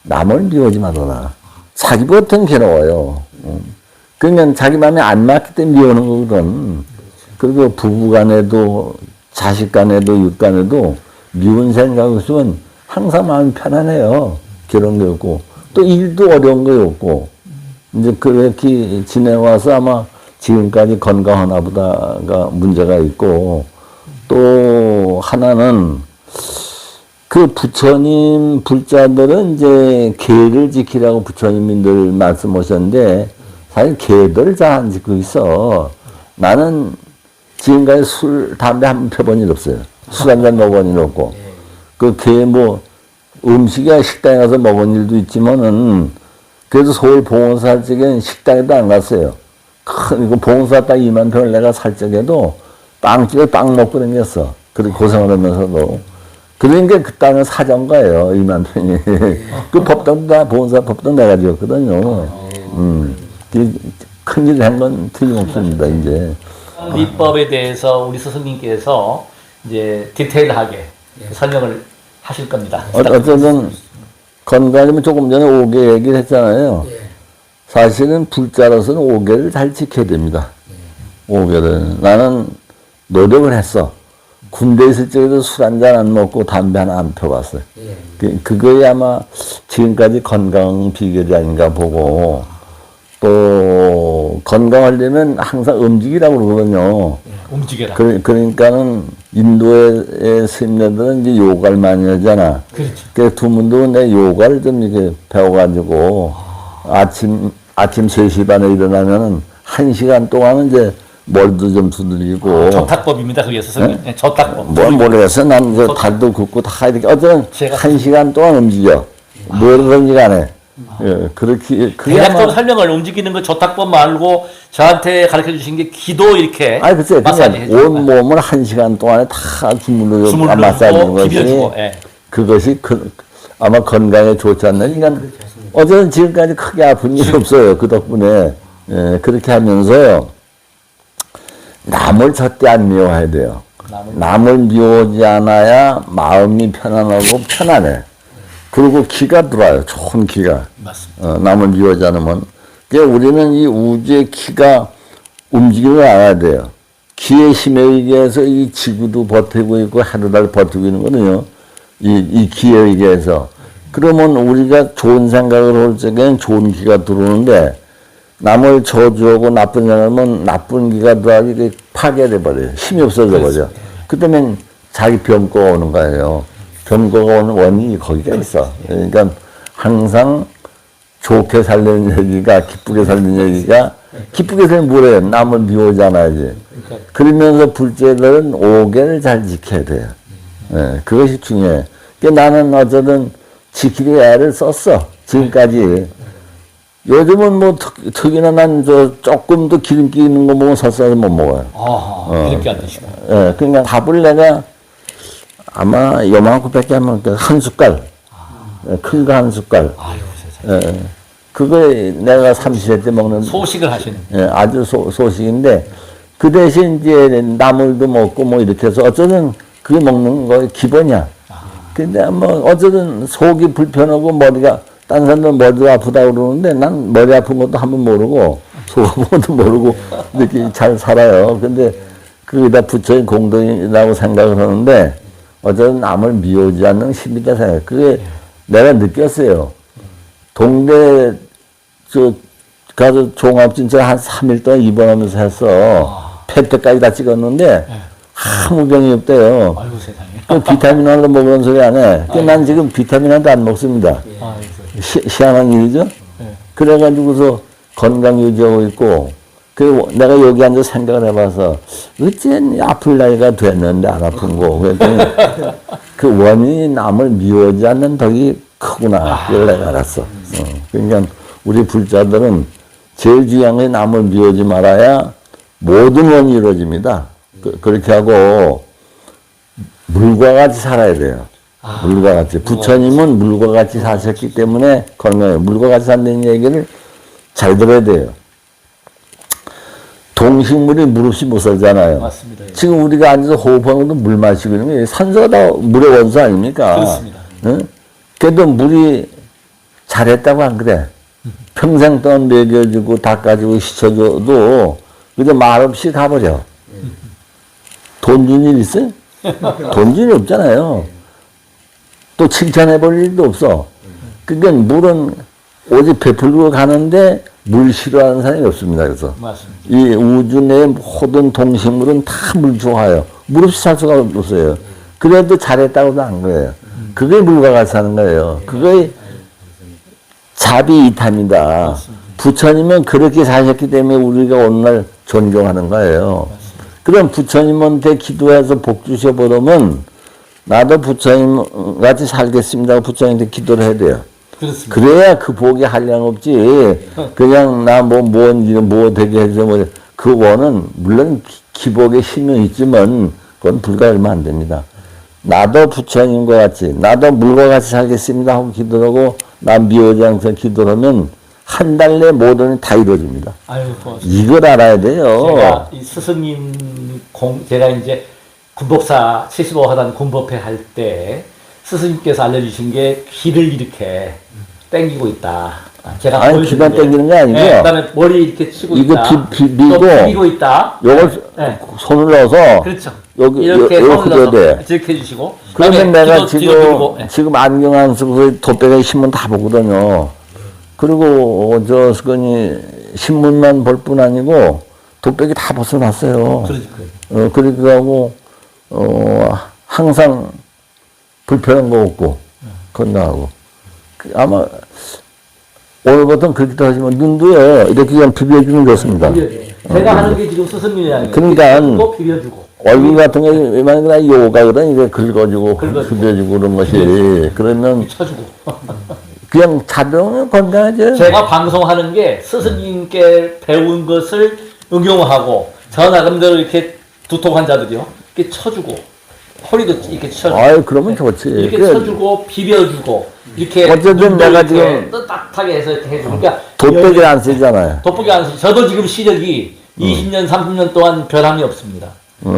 [SPEAKER 3] 남을 미워하지 말아라. 자기보다는 괴로워요. 그러면 자기 마음에 안 맞기 때문에 미워하는 거거든. 그리고 부부 간에도, 자식 간에도, 육 간에도 미운 생각이 없으면 항상 마음이 편안해요. 그런 게 없고. 또 일도 어려운 게 없고. 이제 그렇게 지내와서 아마 지금까지 건강하나 보다가 문제가 있고. 또 하나는 그 부처님 불자들은 이제 계를 지키라고 부처님들 말씀하셨는데 사실 계들 잘 안 지키고 있어. 나는 지금까지 술, 담배 한 번 펴본 일 없어요. 술 한 잔 먹은 일 없고. 음식에 식당에 가서 먹은 일도 있지만은 그래도 서울 봉원사 할 적엔 식당에도 안 갔어요. 이거 봉원사 딱 2만 평을 내가 살 적에도 빵집에 빵 먹고 다녔어. 그렇게 고생을 하면서도. 그러니까 그 땅은 사전 거예요, 2만 평이. 그 법당도 다 보험사 법당 내가 지었거든요. 큰일 한 건 틀림없습니다, 이제.
[SPEAKER 2] 미법에 대해서 우리 스승님께서 이제 디테일하게 설명을 하실 겁니다.
[SPEAKER 3] 어쨌든 건강이면 조금 전에 5개 얘기를 했잖아요. 사실은 불자로서는 5개를 잘 지켜야 됩니다. 5개를. 나는 노력을 했어. 군대 있을 적에도 술 한 잔 안 먹고 담배 하나 안 펴봤어요. 그거에 아마 지금까지 건강 비결이 아닌가 보고, 또 건강하려면 항상 움직이라고 그러거든요.
[SPEAKER 2] 움직여라.
[SPEAKER 3] 그러니까는 인도의 스님들은 이제 요가를 많이 하잖아.
[SPEAKER 2] 그렇죠.
[SPEAKER 3] 그래서 두 분도 내 요가를 좀 이렇게 배워가지고 아침 3시 반에 일어나면은 1시간 동안은 이제 머리도 좀 두들리고.
[SPEAKER 2] 저탁법입니다. 그게 스승님. 네? 저탁법.
[SPEAKER 3] 뭘 모르겠어. 난 저 발도 굽고 다 이렇게 어쩌면
[SPEAKER 2] 제가-
[SPEAKER 3] 1시간 동안 움직여. 뭐든지 간에. 예, 그렇게, 그게
[SPEAKER 2] 대략적으로
[SPEAKER 3] 아마.
[SPEAKER 2] 설명을 움직이는 그 저탁법 말고 저한테 가르쳐 주신 게 기도 이렇게
[SPEAKER 3] 아니, 그치.
[SPEAKER 2] 마사지
[SPEAKER 3] 그냥
[SPEAKER 2] 해주고
[SPEAKER 3] 온 몸을 1시간 동안에 다 주물러
[SPEAKER 2] 주물러
[SPEAKER 3] 마사지 하는
[SPEAKER 2] 주고
[SPEAKER 3] 것이.
[SPEAKER 2] 비벼주고. 예.
[SPEAKER 3] 그것이 아마 건강에 좋지 않나. 그러니까 어제는 지금까지 크게 아픈 일이 없어요. 그 덕분에. 예, 그렇게 하면서 남을 절대 안 미워해야 돼요. 남을 미워하지 않아야 마음이 편안하고 편안해. 그리고 기가 들어와요. 좋은 기가.
[SPEAKER 2] 맞습니다.
[SPEAKER 3] 남을 미워하지 않으면. 그러니까 우리는 이 우주의 기가 움직임을 알아야 돼요. 기의 힘에 의해서 이 지구도 버티고 있고 하루달 버티고 있는 거거든요. 이 기에 의해서. 그러면 우리가 좋은 생각을 할 적에는 좋은 기가 들어오는데 남을 저주하고 나쁜 생각하면 나쁜 기가 들어와서 이게 파괴돼 버려요. 힘이 없어져 버려. 그때면 자기 병거가 오는 거예요. 병거가 오는 원인이 거기가 있어. 그러니까 항상 좋게 살려는 얘기가 기쁘게 살려는 얘기가 기쁘게 살면 뭐래요? 남을 미워하지 않아야지. 그러면서 불제들은 오개를 잘 지켜야 돼요. 예, 그것이 중요해. 그러니까 나는 어쨌든 지키기 애를 썼어. 지금까지. 요즘은 뭐 특히나 난 저 조금 더 기름기 있는 거 먹으면 설사해서 못 먹어요.
[SPEAKER 2] 이렇게 안 드시고.
[SPEAKER 3] 예, 그러니까 밥을 내가 아마 요만큼밖에 안 먹으니까 한 숟갈. 큰 거 한 숟갈.
[SPEAKER 2] 아유, 세상에.
[SPEAKER 3] 예, 그거 내가 30세 먹는.
[SPEAKER 2] 소식을 하시는.
[SPEAKER 3] 예, 아주 소식인데, 그 대신 이제 나물도 먹고 뭐 이렇게 해서 어쩌든 그게 먹는 거 기본이야. 근데 뭐 어쩌든 속이 불편하고 머리가, 딴 사람들은 머리가 아프다고 그러는데 난 머리 아픈 것도 한 번 모르고 속 아픈 것도 모르고 이렇게 잘 살아요. 근데 그게다 부처의 공덕이라고 생각을 하는데 어쩌든 남을 미워하지 않는 힘이다 생각. 그게 내가 느꼈어요. 동대 가서 종합진짜 한 3일 동안 입원하면서 했어. 폐때까지 다 찍었는데 아무 병이 없대요.
[SPEAKER 2] 아이고 세상에.
[SPEAKER 3] 그 비타민 하나도 먹는 소리 안 해. 난 지금 비타민 하나도 안 먹습니다. 희한한 일이죠? 그래가지고서 건강 유지하고 있고, 그리고 내가 여기 앉아 생각을 해봐서, 어쨌든 아플 나이가 됐는데 안 아픈 거. 그랬더니 그 원인이 남을 미워하지 않는 덕이 크구나. 그걸 내가 알았어. 그러니까 우리 불자들은 제일 중요한 게 남을 미워하지 말아야 모든 원이 이루어집니다. 그렇게 하고, 물과 같이 살아야 돼요. 물과 같이. 부처님은 물과 같이 사셨기 때문에 건강해요. 물과 같이 산다는 얘기를 잘 들어야 돼요. 동식물이 물 없이 못 살잖아요.
[SPEAKER 2] 맞습니다. 예.
[SPEAKER 3] 지금 우리가 앉아서 호흡하는 것도 물 마시고 있는 게 산소가 다 물의 원소 아닙니까?
[SPEAKER 2] 그렇습니다.
[SPEAKER 3] 응? 그래도 물이 잘했다고 안 그래. 평생 동안 먹여주고 닦아주고 씻어줘도 그저 말 없이 가버려. 돈 준 일 있어요? 돈 준 일 없잖아요. 또 칭찬해볼 일도 없어. 그러니까 물은 오직 베풀고 가는데 물 싫어하는 사람이 없습니다. 그래서
[SPEAKER 2] 맞습니다.
[SPEAKER 3] 이 우주 내 모든 동식물은 다 물 좋아해요. 물 없이 살 수가 없어요. 그래도 잘했다고도 안 그래요. 그게 물과 같이 사는 거예요. 그게 자비이탐이다. 부처님은 그렇게 사셨기 때문에 우리가 오늘날 존경하는 거예요. 그럼 부처님한테 기도해서 복 주셔보려면 나도 부처님 같이 살겠습니다 하고 부처님한테 기도를 해야 돼요.
[SPEAKER 2] 그렇습니다.
[SPEAKER 3] 그래야 그 복이 한량없지. 그냥 나 뭐 되게 해서 그 원은 물론 기복의 힘은 있지만 그건 불과 얼마 안 됩니다. 나도 부처님과 같이 나도 물과 같이 살겠습니다 하고 기도하고 나 미워지 않고 기도를 하면 한 달 내 모든 다 이루어집니다.
[SPEAKER 2] 아유, 고맙습니다.
[SPEAKER 3] 이걸 알아야 돼요.
[SPEAKER 2] 제가 이 스승님 제가 이제 군법사 75화단 군법회 할 때 스승님께서 알려주신 게 기를 이렇게 땡기고 있다. 제가
[SPEAKER 3] 아니, 기반 당기는 게 아니고.
[SPEAKER 2] 네, 그다음에 머리 이렇게 치고
[SPEAKER 3] 이거
[SPEAKER 2] 있다.
[SPEAKER 3] 비비고.
[SPEAKER 2] 또 비비고 있다.
[SPEAKER 3] 요걸
[SPEAKER 2] 네.
[SPEAKER 3] 손을 넣어서.
[SPEAKER 2] 그렇죠.
[SPEAKER 3] 여기,
[SPEAKER 2] 이렇게
[SPEAKER 3] 여기
[SPEAKER 2] 손을 넣어서
[SPEAKER 3] 돼.
[SPEAKER 2] 이렇게 해주시고.
[SPEAKER 3] 그러면 내가
[SPEAKER 2] 뒤로 비비고. 네.
[SPEAKER 3] 지금 안경 안 쓰고 돗배가 신문 다 보거든요. 그리고 수건이 신문만 볼 뿐 아니고 돗배기 다 벗어났어요.
[SPEAKER 2] 그러니까요.
[SPEAKER 3] 그러고 항상 불편한 거 없고 건강하고. 아마 오늘부터는 그렇게 하시면 눈도요 이렇게 그냥 비벼주면 좋습니다.
[SPEAKER 2] 제가 하는 게 지금 스승님 이야기예요.
[SPEAKER 3] 그러니까
[SPEAKER 2] 또 비벼주고.
[SPEAKER 3] 얼굴 같은 게 웬만하면 요가거든. 이게 긁어주고 비벼주고 그런 것이. 그러면
[SPEAKER 2] 쳐주고.
[SPEAKER 3] 그냥 자동으로 건강하죠.
[SPEAKER 2] 제가 방송하는 게 스승님께 배운 것을 응용하고 저 나름대로 이렇게 두통 환자들이요 이렇게 쳐주고 허리도 이렇게 쳐주고.
[SPEAKER 3] 아유, 그러면 좋지.
[SPEAKER 2] 이렇게
[SPEAKER 3] 그래.
[SPEAKER 2] 쳐주고 비벼주고 이렇게
[SPEAKER 3] 어쨌든
[SPEAKER 2] 눈도
[SPEAKER 3] 내가
[SPEAKER 2] 이렇게
[SPEAKER 3] 지금
[SPEAKER 2] 따뜻하게 해서 이렇게 해주고. 그러니까
[SPEAKER 3] 돗배기 안 쓰잖아요.
[SPEAKER 2] 돋보기 안 쓰. 저도 지금 시력이 20년 30년 동안 변함이 없습니다.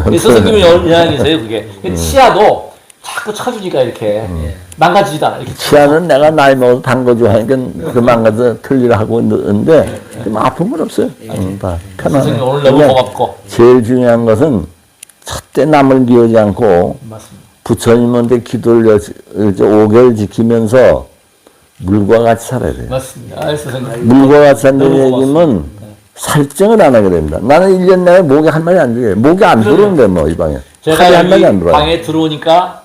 [SPEAKER 3] 그래.
[SPEAKER 2] 스승님의 영향이세요 그게. 치아도 자꾸 쳐주니까 이렇게 망가지지도 않아. 이렇게
[SPEAKER 3] 치아는 내가 나이 먹어서 담궈줘 하니까 그 망가져 틀리라 하고 있는데 좀 아픈 건 없어요. 다 편안해.
[SPEAKER 2] 스승님 오늘 너무
[SPEAKER 3] 근데
[SPEAKER 2] 고맙고.
[SPEAKER 3] 제일 중요한 것은 첫째 남을 미우지 않고
[SPEAKER 2] 맞습니다.
[SPEAKER 3] 부처님한테 기도를 5개월 지키면서 물과 같이 살아야 돼요.
[SPEAKER 2] 맞습니다. 아, 스승님.
[SPEAKER 3] 물과 같이 산다는
[SPEAKER 2] 너무
[SPEAKER 3] 얘기면 살증을 안 하게 됩니다. 나는 1년 내에 목에 한 마리 안 들어요. 목이 안 들어오는데 뭐 이 방에.
[SPEAKER 2] 제가
[SPEAKER 3] 칼이 한 마리 안
[SPEAKER 2] 여기
[SPEAKER 3] 들어와요.
[SPEAKER 2] 방에 들어오니까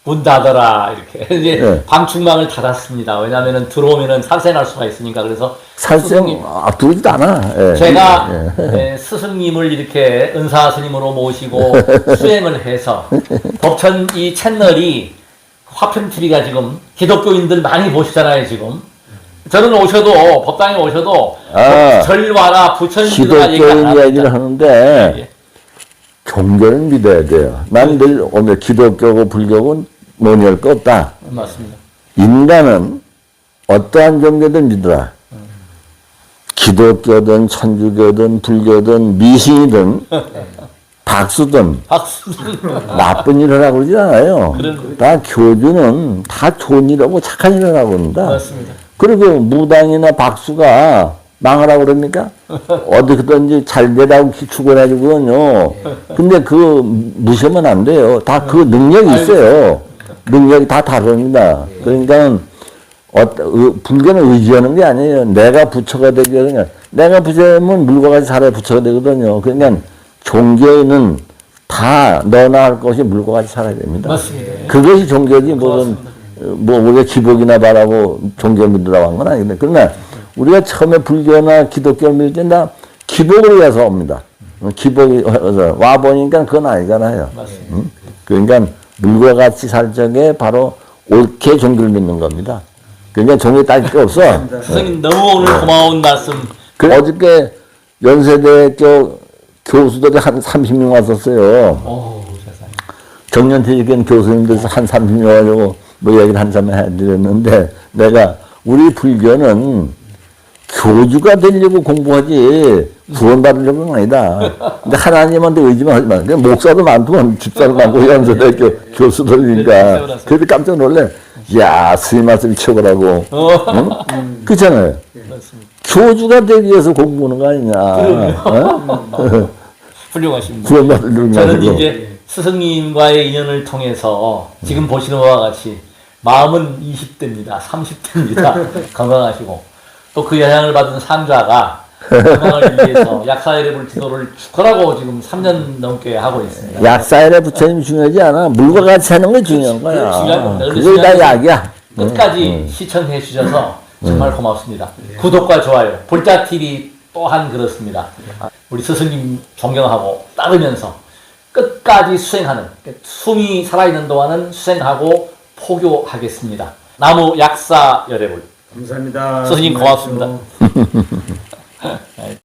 [SPEAKER 2] 문 닫아라 이렇게 이제
[SPEAKER 3] 네.
[SPEAKER 2] 방충망을 닫았습니다. 왜냐하면 들어오면은 살생할 수가 있으니까. 그래서
[SPEAKER 3] 살증 들어오지도 않아. 예.
[SPEAKER 2] 제가 스승님을 이렇게 은사 스님으로 모시고 수행을 해서 법천 이 채널이 화평 TV가 지금 기독교인들 많이 보시잖아요 지금. 저는 오셔도 법당에 오셔도 절와라 부처님들과 얘기 안
[SPEAKER 3] 기독교인
[SPEAKER 2] 합니다.
[SPEAKER 3] 이야기를 하는데
[SPEAKER 2] 예.
[SPEAKER 3] 종교는 믿어야 돼요. 난 늘 오늘 기독교고 불교고 뭐니 할 거 없다.
[SPEAKER 2] 맞습니다.
[SPEAKER 3] 인간은 어떠한 종교든 믿어라. 기독교든 천주교든 불교든 미신이든 박수든
[SPEAKER 2] 박수.
[SPEAKER 3] 나쁜 일을 하고 그러지 않아요.
[SPEAKER 2] 그런
[SPEAKER 3] 다 교주는 다 좋은 일하고 착한 일을 하고 합니다.
[SPEAKER 2] 맞습니다.
[SPEAKER 3] 그리고 무당이나 박수가 망하라고 그럽니까? 어디든지 잘 되라고 축원해주거든요. 근데 그 무시하면 안 돼요. 다 그 능력이 있어요. 능력이 다 다릅니다. 그러니까 불교는 의지하는 게 아니에요. 내가 부처가 되거든요. 내가 부처면 물과 같이 살아야 부처가 되거든요. 그러니까 종교는 다 너나 할 것이 물과 같이 살아야 됩니다.
[SPEAKER 2] 맞습니다.
[SPEAKER 3] 그것이 종교지 뭐 우리가 기복이나 바라고 종교 믿으라고 한 건 아닌데 그러나 우리가 처음에 불교나 기독교를 믿을 때 다 기복을 위해서 옵니다. 기복이 와 보니까 그건 아니잖아요. 그러니까 물과 같이 살 적에 바로 옳게 종교를 믿는 겁니다. 그러니까 종교 따질 게 없어.
[SPEAKER 2] 선생님 너무 오늘 고마운 말씀.
[SPEAKER 3] 그래 어저께 연세대 교수들이 한 30명 왔었어요.
[SPEAKER 2] 오, 세상에.
[SPEAKER 3] 정년퇴직한 교수님들 한 30명 와가지고 뭐 얘기를 한참 해드렸는데 내가 우리 불교는 교주가 되려고 공부하지 구원받으려고는 아니다. 근데 하나님한테 의지만 하지 마. 목사도 많고 집사도 많고 연세대 교수들이니까. 그래서 깜짝 놀래. 야 스님 말씀이 최고라고. 응? 그렇잖아요. 교주가 되기 위해서 공부하는 거 아니냐.
[SPEAKER 2] 훌륭하십니다.
[SPEAKER 3] 구원받으려고.
[SPEAKER 2] 저는 이제 스승님과의 인연을 통해서 지금 보시는 바와 같이 마음은 20대입니다. 30대입니다. 건강하시고 또 그 영향을 받은 상자가 건강을 위해서 약사회를 기도를 축하라고 지금 3년 넘게 하고 있습니다.
[SPEAKER 3] 약사일에 부처님 중요하지 않아. 물과 같이 하는 게 중요한 거야. 그게 다 약이야.
[SPEAKER 2] 끝까지 시청해 주셔서 정말 고맙습니다. 구독과 좋아요, 볼자TV 또한 그렇습니다. 우리 스승님 존경하고 따르면서 끝까지 수행하는, 숨이 살아있는 동안은 수행하고 포교하겠습니다. 나무 약사 여러분
[SPEAKER 4] 감사합니다.
[SPEAKER 2] 스승님 고맙습니다.